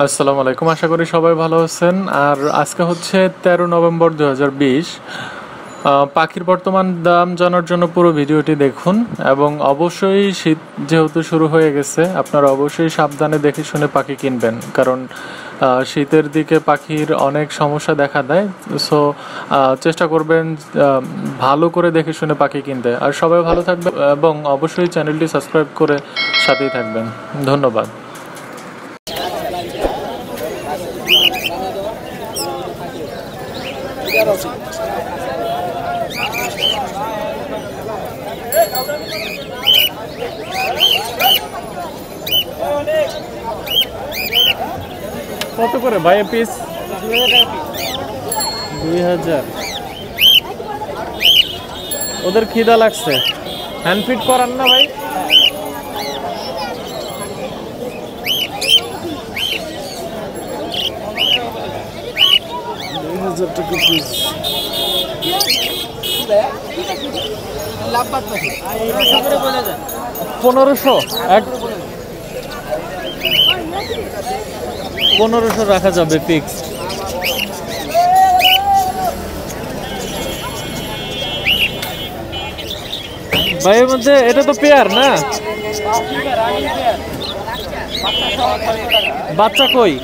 আসসালামু আলাইকুম, আশা করি সবাই ভালো আছেন। আর আজকে হচ্ছে 13 নভেম্বর 2020। পাখির বর্তমান দাম জানার জন্য পুরো ভিডিওটি দেখুন এবং অবশ্যই শীত যেহেতু শুরু হয়ে গেছে, আপনারা অবশ্যই সাবধানে দেখে শুনে পাখি কিনবেন, কারণ শীতের দিকে পাখির অনেক সমস্যা দেখা দেয়। সো চেষ্টা করবেন ভালো করে দেখে শুনে পাখি কিনতে। আর সবাই ভালো থাকবেন এবং অবশ্যই চ্যানেলটি সাবস্ক্রাইব করে সাথেই থাকবেন। ধন্যবাদ। কত করে ভাই পিস? 2000। ওদের খিদা লাগছে, হ্যান্ড ফিট করান না ভাই? টাকা পিস। 1500 1500 রাখা যাবে ফিক্স। ভাইয়ের মধ্যে এটা তো পেয়ার না? বাচ্চা কই?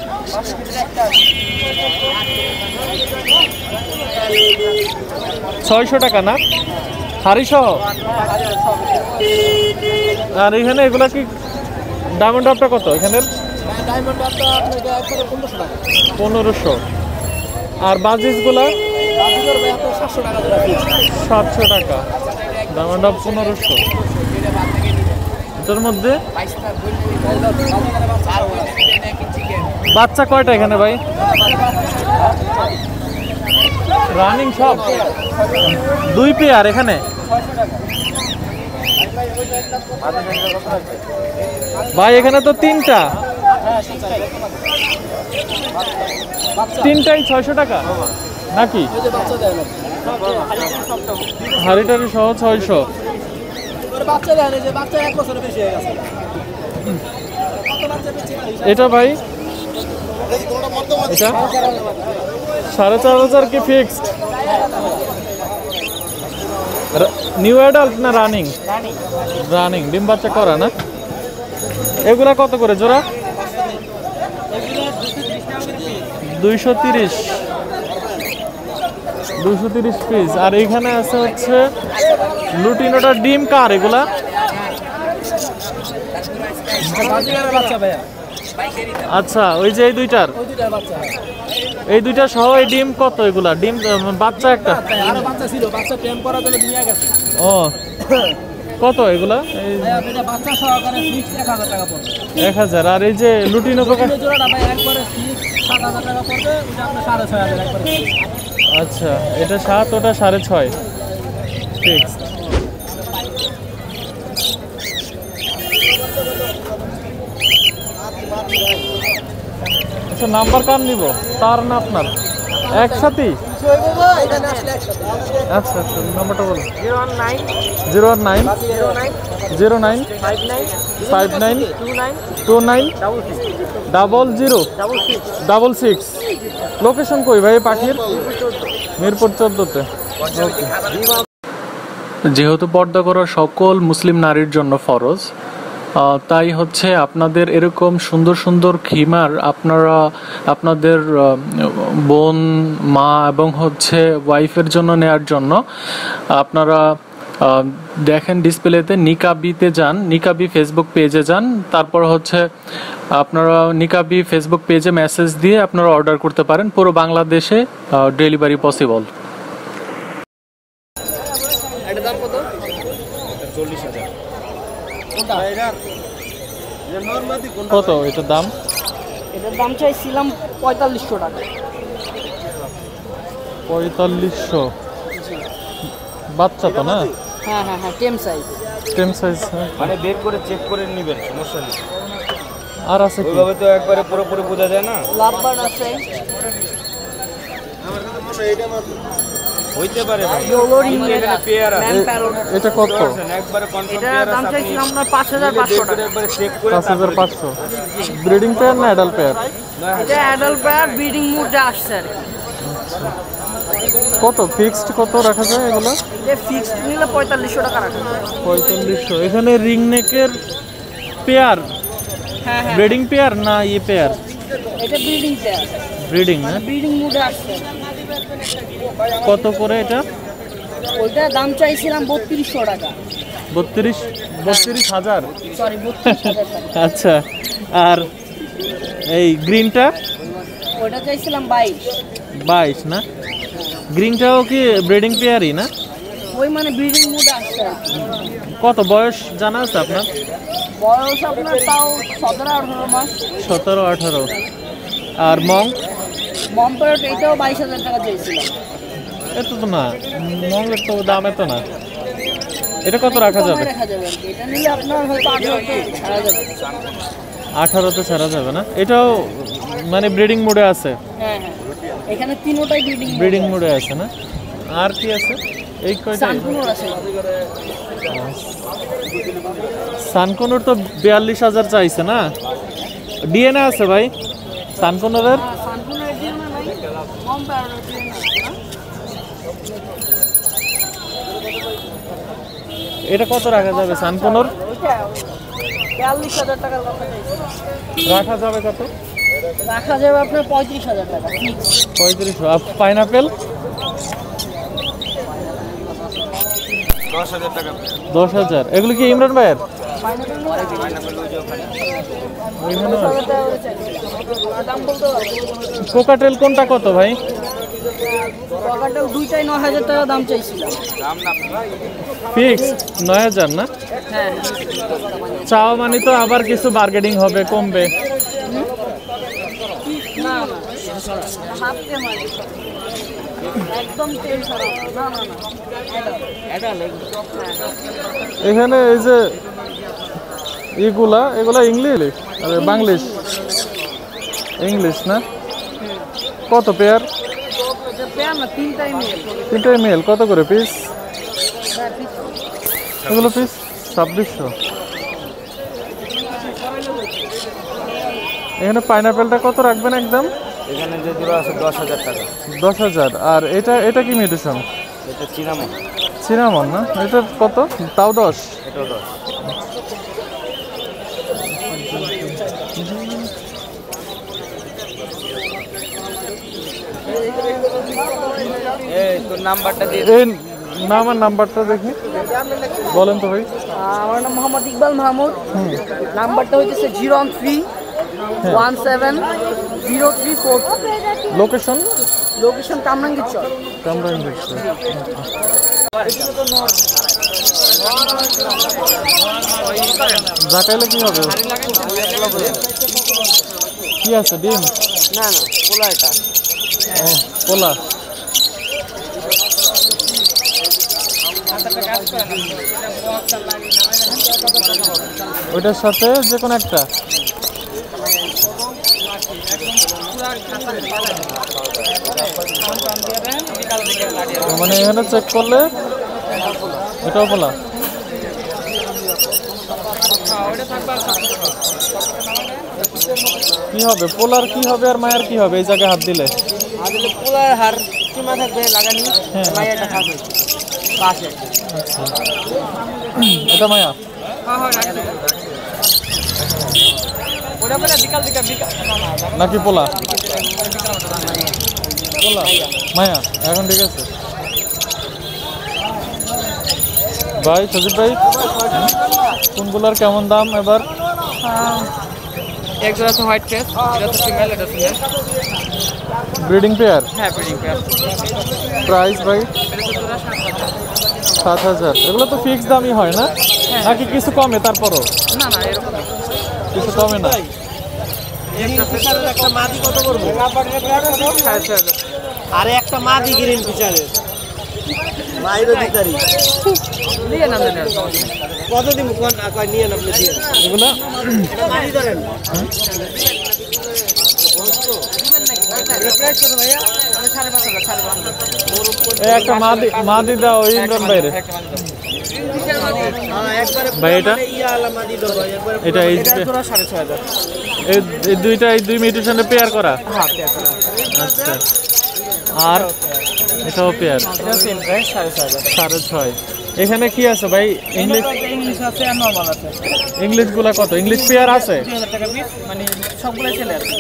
600 টাকা না? হাড়ি সহ? আর এখানে এগুলা কি ডায়মন্ড ড্রপটা কত এখানের? 1500। আর বাজিস গুলা 700 টাকা। Diamond drop 1500। এটার মধ্যে বাচ্চা কয়টা এখানে ভাই? রানিং সব 2 পেয়ার এখানে। ভাই এখানে তো 3টা, 3টাই 600 টাকা নাকি? হাড়িটারি সহ 600। এটা ভাই এটা 4500 কি ফিক্সড? নিউ অ্যাডাল্ট না রানিং? রানিং ডিম বাচ্চা করা না? এগুলা কত করে জোড়া? 230 পিস। আর এইখানে আছে হচ্ছে লুটিনোটা ডিম কার এগুলা? আচ্ছা, ওই যে এই দুইটা সহ এই ডিম কত? এগুলা ডিম বাচ্চা একটা? ও কত এগুলা? 1000। আর এই যে লুটিনো আচ্ছা, এটা 7, ওটা 6.5 ফিক্স। আচ্ছা, নাম্বার কার নিব, তার না আপনার? একসাথেই? আচ্ছা আচ্ছা, নাম্বারটা বলুন। 019 59 29 0066। লোকেশন কই ভাই পাখির? মিরপুর 14-তে। ওকে। যেহেতু পর্দা করা সকল মুসলিম নারীর জন্য ফরজ, তাই হচ্ছে আপনাদের এরকম সুন্দর সুন্দর খিমার আপনারা আপনাদের বোন, মা এবং হচ্ছে ওয়াইফের জন্য নেয়ার জন্য আপনারা দেখেন ডিসপ্লেতে নিকাবিতে যান, নিকাবি ফেসবুক পেজে যান, তারপর হচ্ছে আপনারা নিকাবি ফেসবুক পেজে মেসেজ দিয়ে আপনারা অর্ডার করতে পারেন। পুরো বাংলাদেশে ডেলিভারি পসিবল। কত এটার দাম? এটার দাম চাইছিলাম 4500 টাকা। 4500। বাচ্চা তো না? হ্যাঁ হ্যাঁ হ্যাঁ, টেম সাইজ। মানে বের করে চেক করে নেবেন, সমস্যা নেই। আর আছে কি? ওইভাবে তো একবারে পুরোপুরি বোঝা যায় না। লাভবান আছে। হইতে পারে ভাই। এখানে পেয়ার আছে। এটা কত? একবারে কনফার্ম এটা পেয়ার আছে। দাম চাইছিলাম আমরা 5500 টাকা। একবারে চেক করে 5500। ব্রিডিং পেয়ার না অ্যাডাল্ট পেয়ার? এটা অ্যাডাল্ট পেয়ার ব্রিডিং মুডে আসছে আর কি। কত ফিক্সড কত রাখা যায় এগুলো? এটা ফিক্সড নিলে 4500 টাকা রাখা যায়। 4500। এখানে রিং নেকের পেয়ার, হ্যাঁ হ্যাঁ, ব্রিডিং পেয়ার না ইয়ে পেয়ার? এটা ব্রিডিং পেয়ার, ব্রিডিং না? ব্রিডিং মুডে আসছে। কত করে এটা? ওইটা দাম চাইছিলাম 3200 টাকা। 32,000? সরি 32,000 টাকা। আচ্ছা, আর এই গ্রিনটা? ওইটা চাইছিলাম 22। 22 না? গ্রিনটাও কি ব্রিডিং পেয়ারই না? ওই মানে ব্রিডিং মুডে আসছে আর কি। কত বয়স জানা আছে আপনার? বয়স আপনার তাও 17-18 মাস। 17-18। আর মঙ্ক? মম্পারট এটাও 22,000 টাকা চাইছিলাম। এত তো না, মঙ্কের তো দাম এত না। এটা কত রাখা যাবে? কমায় রাখা যাবে আর কি। এটা নিলে আপনার হয়তো 18তে ছাড়া যাবে। 18তে ছাড়া যাবে না? এটাও মানে ব্রিডিং মোডে আছে? হ্যাঁ হ্যাঁ, এখানে তিনোটাই ব্রিডিং ব্রিডিং মোডে আছে না? আর কি আছে? এই কয়টা? সানকুনোর আছে। সানকোনোর তো 42,000 চাইছে না? ডিএনএ আছে ভাই সানকোনোরের? হ্যাঁ, সানকুনোর ডিএনএ নাই, মম্পারট ডিএনএ আছে না? এটা কত রাখা যাবে সানকোনোর? ওইটা 42,000 টাকার কথা চাইছিলাম। রাখা যাবে কত? রাখা যাবে আপনার 35,000 টাকা ফিক্স। 3500। আর পাইনাপেল? 10,000 টাকা। 10,000। এগুলো কি ইমরান ভাইয়ের? ফাইনাল পাইনাপেল ওই যে ওখানে। ওইখানেও আছে। 10,000 টাকা করে চাইছিলাম। দাম বলতে পারবো? কোকাটেল কোনটা কত ভাই? পকেটেও দুইটাই 9,000 টাকা দাম চাইছিলাম। দাম না ফিক্স 9,000 না? হ্যাঁ চাও মানে তো আবার কিছু বার্গেনিং হবে, কমবে। না না, হাফতে মারি একদম তেল ছাড়া। না না না, এটা এখানে এই যে এগুলা ইংলিশ আরে বাংলিশ? ইংলিশ না? কত পেয়ার? এটা পেয়ার না, তিনটাই মেল। তিনটাই মেল। কত করে পিস হ্যাঁ ঠিক। এগুলো? পিস 2600। এখানে পাইনাপেলটা কত রাখবেন একদম? এখানে যে জোড়া আছে 10,000 টাকা। 10,000। আর এটা কি মেডিসিন? এটা চিনামন। সিনামন না? এটা কত? তাও 10? এটাও 10। এই তোর নাম্বারটা দিয়ে এই না, আমার নাম্বারটা দেখি বলেন তো ভাই। আমার নাম মোহাম্মদ ইকবাল মাহমুদ। নাম্বারটা হচ্ছে 013170342। লোকেশন? লোকেশন কামরাঙ্গীর চর। কামরাঙ্গীর। জাকাইলে কি হবে? কি আছে? ডিম? না না, পোলা এটা। ও পোলা। ওইটার সাথে যে কোনো একটা? মানে এখানে চেক করলে এটাও পোলা? কি হবে পোলার কি হবে আর মায়ের কি হবে এই জায়গায় হাত দিলে? আসলে পোলার হার চুমা থাকবে লাগানি, হ্যাঁ। মাইয়াটা থাকবে পাশে। আচ্ছা, এটা মায়া? হ্যাঁ হ্যাঁ, ওটা বলে বিকাল বিকাল বিকাল নাকি পোলা? পোলা মায়া এখন ঠিক আছে ভাই। সজিব ভাই কোনগুলার কেমন দাম এবার? এক জোড়া আছে হোয়াইট ফেস, এটা হচ্ছে ফিমেল, এটা ফিমেল। Breeding pair? হ্যাঁ ব্রিডিং পেয়ার। প্রাইস ভাই? এটা তো জোড়া 7,000। 7,000। এগুলো তো ফিক্স দামই হয় না নাকি কিছু কমে? তারপরও না না, এরকম কিছু কমে না? একটা মাদি কত করবো? 6,500। আরে একটা মাদি গ্রিন ফিচারের মাইরো দিতারি নিয়ে নাম দেন। কত দিন কোন কয় নিয়ে আপনি দিয়ে এগুলো এটা মাদি ধরেন রেপ্লেট করো ভাইয়া, আমি 5,500 5,500। এই একটা মাদি দাও ইমরান ভাইরে। একবারে ভাই এটা? ইয়া আলা মাদি ধরো একবারে এটা এই এটা জোড়া 6,500। এই দুইটা এই দুই মিউটেশনে পেয়ার করা। হ্যাঁ পেয়ার করা। আচ্ছা, আর এটাও পেয়ার এটা সেম প্রাইস 6.5 6.5। এখানে কি আছে ভাই? ইংলিশ ইংলিশ আছে আর নরমাল আছে। ইংলিশগুলা কত? ইংলিশ পেয়ার আছে 2000 টাকা পিস, মানে সবগুলাই সেল আছে।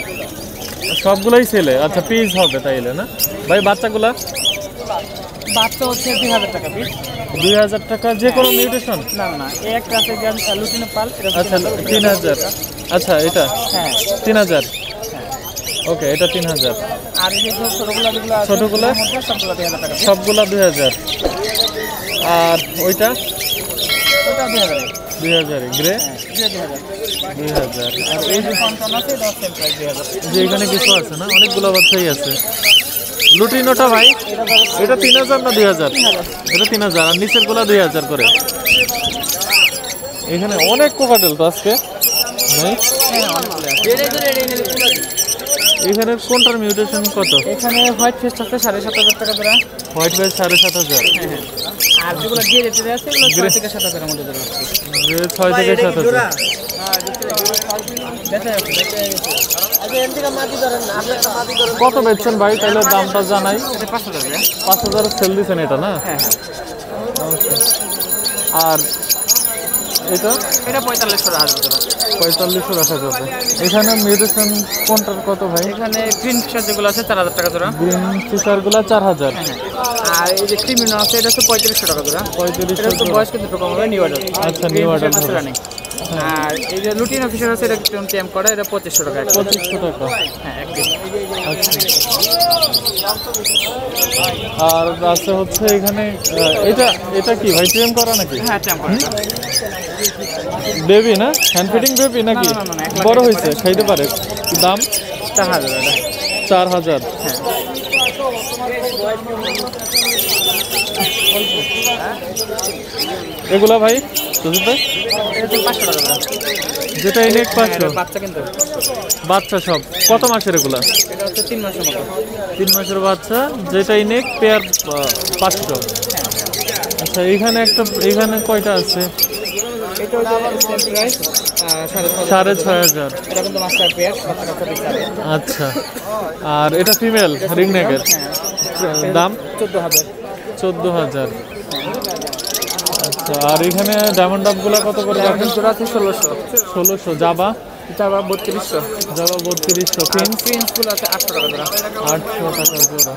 সবগুলাই ছেলে? আচ্ছা, পিস হবে তাইলে না ভাই? বাচ্চাগুলা বাচ্চা হচ্ছে 2000 টাকা পিস। 2000 টাকা যে কোনো মিউটেশন? না না, এই একটা আছে লুটিনো পাল, এটা আচ্ছা 3000। আচ্ছা, এটা হ্যাঁ 3000। ওকে, এটা 3000। আর এই যে ছোটগুলা যেগুলো আছে ছোটগুলা? সবগুলা 2000 টাকা পিস। সবগুলা 2000। আর ওইটা ওটা 2000 2000 গ্রে 2000। 2000। আর এই যে ফন্টন আছে এটা সেম প্রাইস 2000। যে এখানে কিছু আছে না, অনেকগুলো বাচ্চাই আছে। লুটিনোটা ভাই এটা 3000 না 2000? এটা 3000। আর নিচের গুলা 2000 করে। এখানে অনেক কোকাটেল তো আজকে ভাই। এখানে কোনটার মিউটেশন কত? এখানে হোয়াইট ফেস্ট আছে 7500 টাকা ধরা। হোয়াইট ভাই 7500। আর যেগুলো গ্রে রেটের আছে এগুলো 6 থেকে 7000 এর মধ্যে ধরা আছে। গ্রে 6 থেকে 7000। কত বেচছেন ভাই তাহলে? দামটা জানাই। 5000 টাকা। 5000 সেল দিচ্ছেন এটা না? হ্যাঁ ওকে। আর এটা এটা 4500 টাকা ধরা। 4500 রাখা যাবে। এখানে মিউটেশন কোনটার কত ভাই? এখানে গ্রিন ফিশার যেগুলো আছে 4000 টাকা ধরা। গ্রিন ফিশারগুলো 4000। আর এই যে ক্রিমিনো আছে এটা হচ্ছে 3500 টাকা ধরা। 3500 এটা তো বয়স কিন্তু একটু কম হবে, নিউ অর্ডার। আচ্ছা, নিউ অর্ডার হবে। আর এই যে লুটিনো ফিশার আছে এটা একটু টেম করা, এটা 2500 টাকা। 2500 টাকা। হ্যাঁ এক পিস। আচ্ছা। আর আছে হচ্ছে এখানে এটা এটা কি ভাই? টেম করা নাকি? হ্যাঁ টেম করা। বেবি না? হ্যান্ড ফিডিং বেবি নাকি? না, না, না, 1 লাখ বড় হয়েছে, খাইতে পারে? দাম 4000 এটা। 4000। এগুলা ভাই সুজিত ভাই? এটা তো 500 টাকা ধরা। যেটা ইনেক 500। বাচ্চা কিন্তু বাচ্চা সব কত মাসের এগুলা? এটা হচ্ছে 3 মাসের মতো। 3 মাসের বাচ্চা, যেটা ইনেক পেয়ার 500। আচ্ছা, এখানে এখানে কয়টা আছে? এটা হচ্ছে সেম প্রাইস 6500। এটা কিন্তু মাস্টার পেয়ার, বাচ্চা কাচ্চা দিতে হবে। আচ্ছা। আর এটা ফিমেল রিং নেকের দাম 14000। 14000। আচ্ছা। আর এখানে ডায়মন্ড ডাবগুলা কত করে রাখেন? জোড়া আছে 1600। 1600। জাবা জাবা 3200। জাবা 3200। প্রিন্স গুলো আছে 800 টাকা জোড়া। 800 টাকা জোড়া।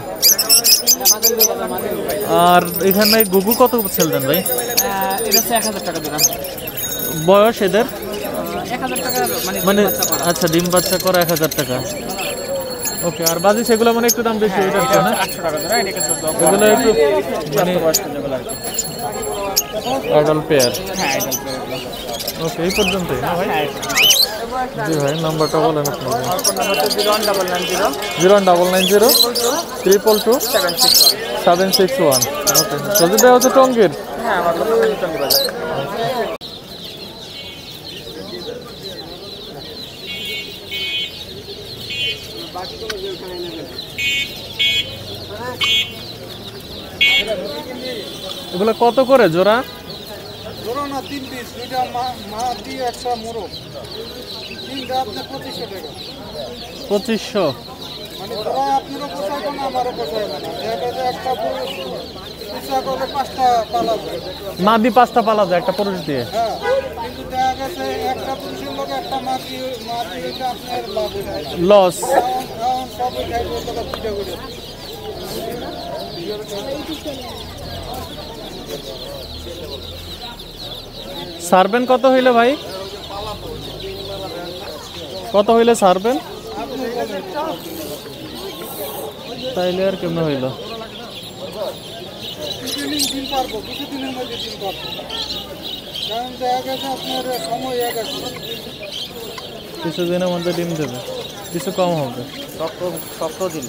আর এখানে গুগু কত সেল দেন ভাই? এটা হচ্ছে 1000 টাকা জোড়া। বয়স এদের 1000 টাকা মানে? আচ্ছা, ডিম বাচ্চা করা 1000 টাকা। ওকে। আর বাজি সেগুলো মানে একটু দাম বেশি এটার না? 800 টাকা জোড়া। এটা কিন্তু এগুলো একটু মানে যেগুলো আর কি। Adult pair. হ্যাঁ এটা পেয়ার। ওকে, এই পর্যন্তই না ভাই? হ্যাঁ জি ভাই, নাম্বারটা বলেন আপনি। ফোন নাম্বার হচ্ছে 01990 01990 222 761। ওকে। সুজিত ভাই হচ্ছে টঙ্গীর? হ্যাঁ আমার লোকেশন টঙ্গী বাজার। এগুলো কত করে জোড়া? ধরো না 3 পিস, দুইটা মা দিয়ে একটা মোরগ, তিনটা আপনার 2500 টাকা। 2500। মানে ধরো আপনারও পোষাইব না, আমারও পোষাইব না। দেখা যায় একটা পিসা করলে 5টা পালা যায়। মা দিয়ে 5টা পালা যায় একটা পুরুষ দিয়ে? হ্যাঁ, কিন্তু দেখা গেছে একটা পুরুষের লোক একটা মা দিয়ে এটা আপনার লাভ হয় না। লস। এখন সবই খাইব টাকা 2টা করে। সারবেন কত হইলে ভাই? কত হইলে সারবেন? তাইলে আর কেমন হইল? দিন পারবো, কিছুদিনের মধ্যে দিন পারবো। কারণ দেখা গেছে আপনার সময় হয়ে গেছে। কিছুদিনের মধ্যে ডিম দেবে, কিছু কম হবে। সপ্তাহ দিন।